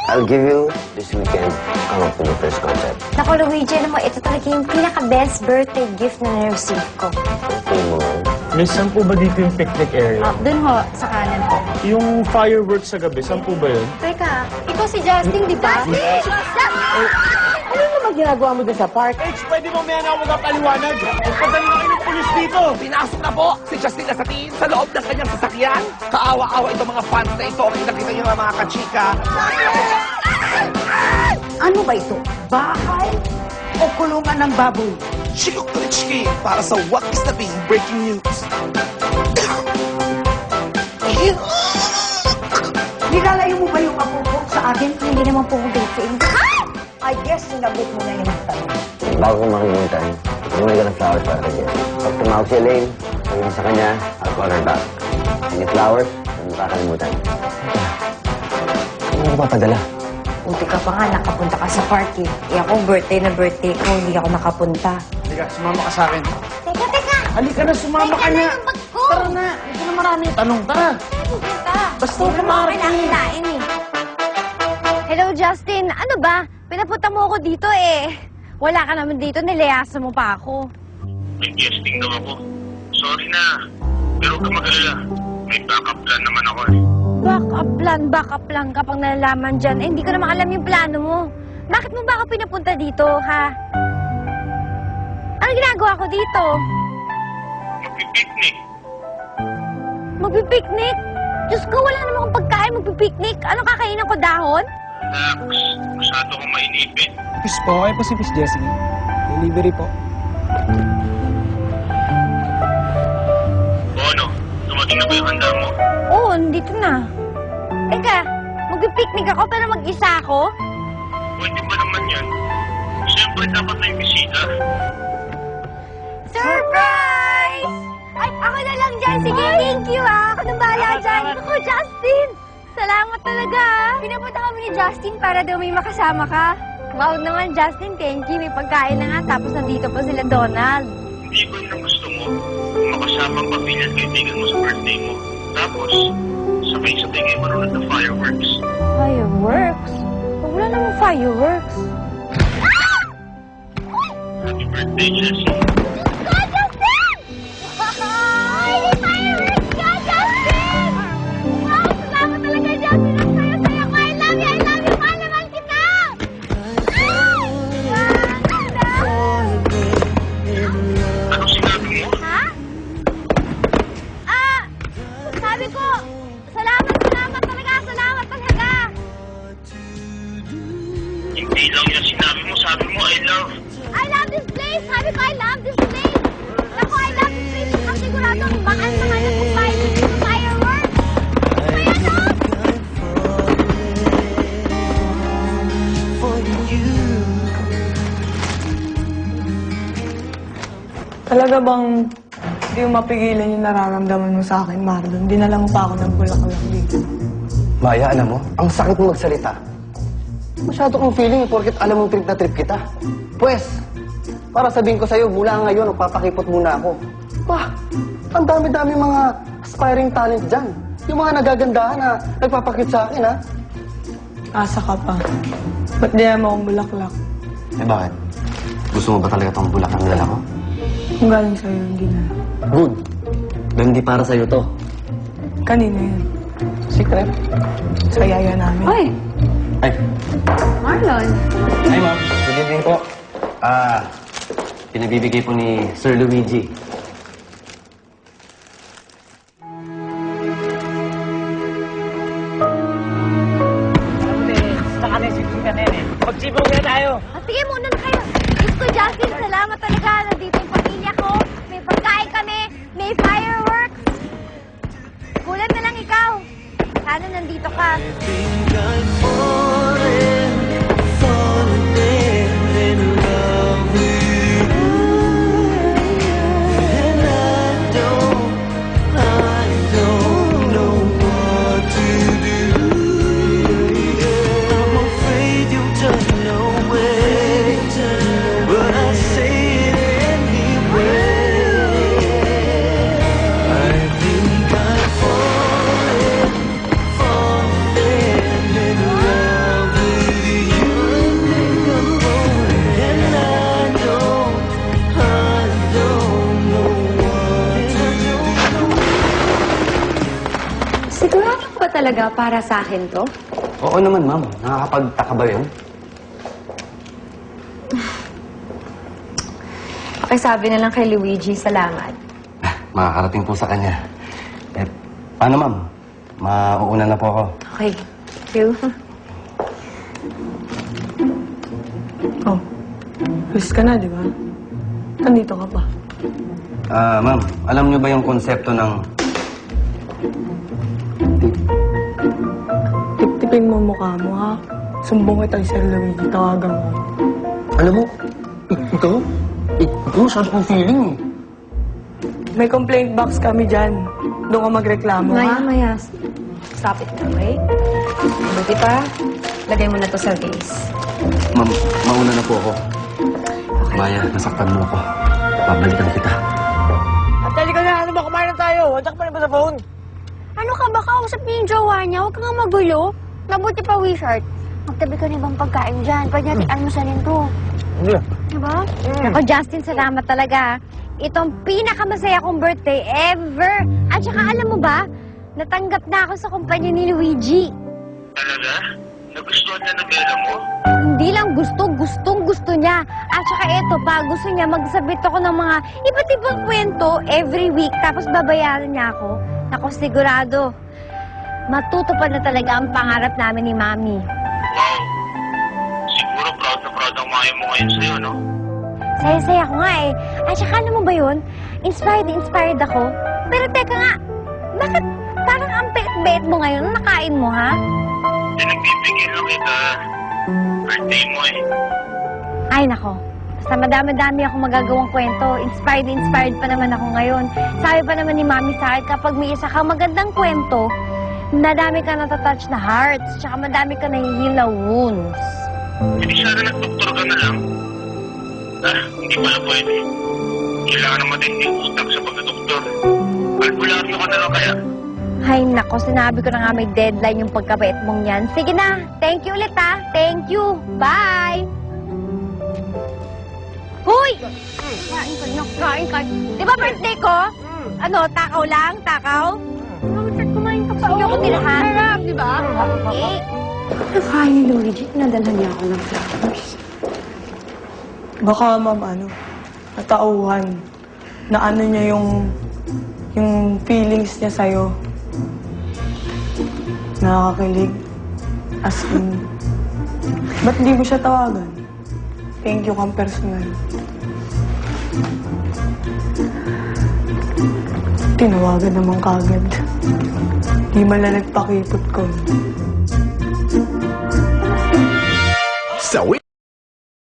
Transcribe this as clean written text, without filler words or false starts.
I'll give you this weekend come up with the first concept. Naku, Luigi, alam mo, ito talaga yung pinaka-best birthday gift na na-receive ko. Okay mo ngayon? Miss, saan po ba dito yung picnic area? Dun ho, sa kanan po. Yung fireworks sa gabi, saan po ba yun? Teka, ikaw si Justin, di ba? Ano naman ginagawa mo doon sa park? H, pwede mo maya na ako magpapaliwanag. Magpadala na kayo ng pulis dito. Pinasok na po si Justin Lasatin sa loob ng kanyang sasakyan. Kaawa-awa itong mga fans na ito. Kita-kita nyo mga kachika. Ano ba ito? Bahay o kulungan ng baboy? Chico Klitschki para sa Wakis na Bing Breaking News. Nilalayo mo ba yung apo ko sa akin? Hindi naman po ako date sa inyo. I guess sinagot mo na yung tanong. Bago ko makalimutan, bumili ka ng flowers para kay Jen. Pag tumawag si Elaine, sabihin sa kanya, I'll call her back. Any flowers, huwag mo kakalimutan. Ano mo papadala? Buti ka pa nga, nakapunta ka sa party. ako, birthday na birthday ko, hindi ako nakapunta. Halika, sumama ka sa akin. Teka! Halika na, sumama ka na. yung bag ko! Tara na, ito na marami. Tanong, tara. Pupunta. Basta Hindi mo kumarte. kailangan eh. Hello, Justin. Ano ba? Pinapunta mo ako dito eh. Wala ka naman dito, nilayasan mo pa ako. May guesting daw ako. Sorry na. Pero huwag ka mag-alala. May backup plan naman ako eh. Backup plan kapag nalalaman dyan. Eh, hindi ko naman alam yung plano mo. Bakit mo ba ako pinapunta dito, ha? Ano ginagawa ko dito? Magpipiknik. Magpipiknik? Diyos ko, wala naman akong pagkain. Magpipiknik? Ano kakainin ko, dahon? Relax. Masyado kong mainipin. Miss po, kayo po si Miss Jessie. Delivery po. O ano? Dumating na ba yung handa mo? Oo, nandito na. Teka, magpipiknik ako pero mag-isa ako? Pwede ba naman yan? Siyempre dapat may bisita. Surprise! Ay, ako na lang dyan. Sige, thank you Ako nang bahala dyan. Ako, Justin! Salamat talaga Pinapunta kami ni Justin para daw may makasama ka. Wow naman, Justin. Thank you. May pagkain na nga. Tapos nandito pa sila Donald. Hindi ba yun ang gusto mo? Makasama ang pamilya at kaibigan mo sa birthday mo. Tapos, sabay-sabay kayo manonood ng fireworks. Fireworks? Wala namang fireworks. Happy birthday, Jessie. Go, Justin! Ay, may fireworks ka, Justin! Wow, salamat talaga, Justin. Ang saya-saya ko. I love you! Mahal naman kita! Anong sinabi mo? Ha? Sabi ko, salamat talaga. Hindi lang yan sinabi mo. Sabi mo, I love. I love this place! Sabi ko, I love this place! Naku, I love this place! Ang sigurado, mahal na kung fireworks! Kaya no? Talaga bang hindi mo mapigilan yung nararamdaman mo sa akin, Marlon? Dinala mo pa ako ng bulaklak dito. Maya, alam mo, ang sakit mo magsalita. Masyado kong feeling porket alam mong trip na trip kita. Pwes, para sabihin ko sa'yo, mula ngayon, magpapakipot muna ako. Bah, ang dami-dami mga aspiring talent dyan. Yung mga nagagandahan na nagpapakit sa akin, ha? Asa ka pa. Ba't di mo akong bulaklak? Eh, bakit? Gusto mo ba talaga itong bulaklak na dala ko? Kung galing sa'yo, hindi na. Good. Dahil hindi para sa'yo to. Kanina yan. Secret. Sa yaya namin. Hoy, Ay, Marlon. hi ma'am. Good evening po. Pinabibigay po ni Sir Luigi. Magsibog na tayo. Sige, muna na kayo. Diyos ko, Justin, salamat talaga. Nandito yung pamilya ko. May pagkain kami. May fireworks. Kulang na lang ikaw. Sana nandito ka. Sigurado ko ba talaga para sa akin to? Oo naman, ma'am. Nakakapagtaka ba yun? Pakisabi na lang kay Luigi, salamat. Makakarating po sa kanya. Eh, paano, ma'am? Mauuna na po ako. Okay, thank you. Oh, alis ka na, di ba? Nandito ka pa. Ma'am, alam niyo ba yung konsepto ng... Tip-tipin mo mukha mo, ha? Sumbong kita kay Sir Luigi, tawagan mo. Alam mo, ikaw masyado kong feeling eh. May complaint box kami dyan. Doon ka magreklamo, ha? Maya. Stop it na, okay? Buti pa, lagay mo na to sa vase. Ma'am, mauna na po ako. Okay. Maya, nasaktan mo ako. Babalikan kita. At ka na, ano ba? Kumain na tayo. Andiyan ka pa rin ba sa phone? Ano ka ba? Kausap niya yung jowa niya. Huwag ka nga magulo. Mabuti pa, Wishart. Magtabi ka na ibang pagkain dyan. Pwede natin almusalin to. Hindi. Diba? Ako, Justin, salamat talaga. Itong pinakamasaya kong birthday ever. At saka alam mo ba, natanggap na ako sa kumpanya ni Luigi. Talaga? Nagustuhan niya na Bella mo? Hindi lang gustong-gusto niya. At saka eto pa, gusto niya magsabit ako ng mga iba't ibang kwento every week. Tapos babayaran niya ako. Ako sigurado, matutupad na talaga ang pangarap namin ni Mami. Wow. Siguro proud ang mami mo ngayon sa'yo, no? Saya-saya ko nga eh. At saka ano mo ba yun? Inspired ako. Pero teka nga, bakit parang ang pet-bet mo ngayon? Ano nakain mo, ha? Pinagbibigyan lang kita. Birthday mo eh. Ay, nako. Basta madami-dami ako magagawang kwento. Inspired pa naman ako ngayon. Sabi pa naman ni Mami sa akin, kapag may isa kang magandang kwento, madami ka natatouch na hearts, tsaka madami ka nahihil na wounds. Hindi sana nag-doktor ka na lang. Hindi pala pwede. Kailangan naman din i-ustak sa pagka-doktor. Albularyo ka na lang kaya. Ay, nako. Sinabi ko na nga may deadline yung pagkabait mong yan. Sige na. Thank you ulit, ha. Thank you. Bye! Hoy! Kain ka na, kain ka. Di ba birthday ko? Ano, takaw lang? Takaw? Richard, kumain ka pa. Sige ako tinahan. Harap, di ba? Okay. Nakain ni Luigi, nadalhan niya ako ng flowers. Baka, ma'am, natauhan na ano niya yung feelings niya sa'yo. Nakakakilig. As in, ba't di mo siya tawagan? Thank you kang personal. Tinawagan naman kagad. Di man lang nagpakipot ko. So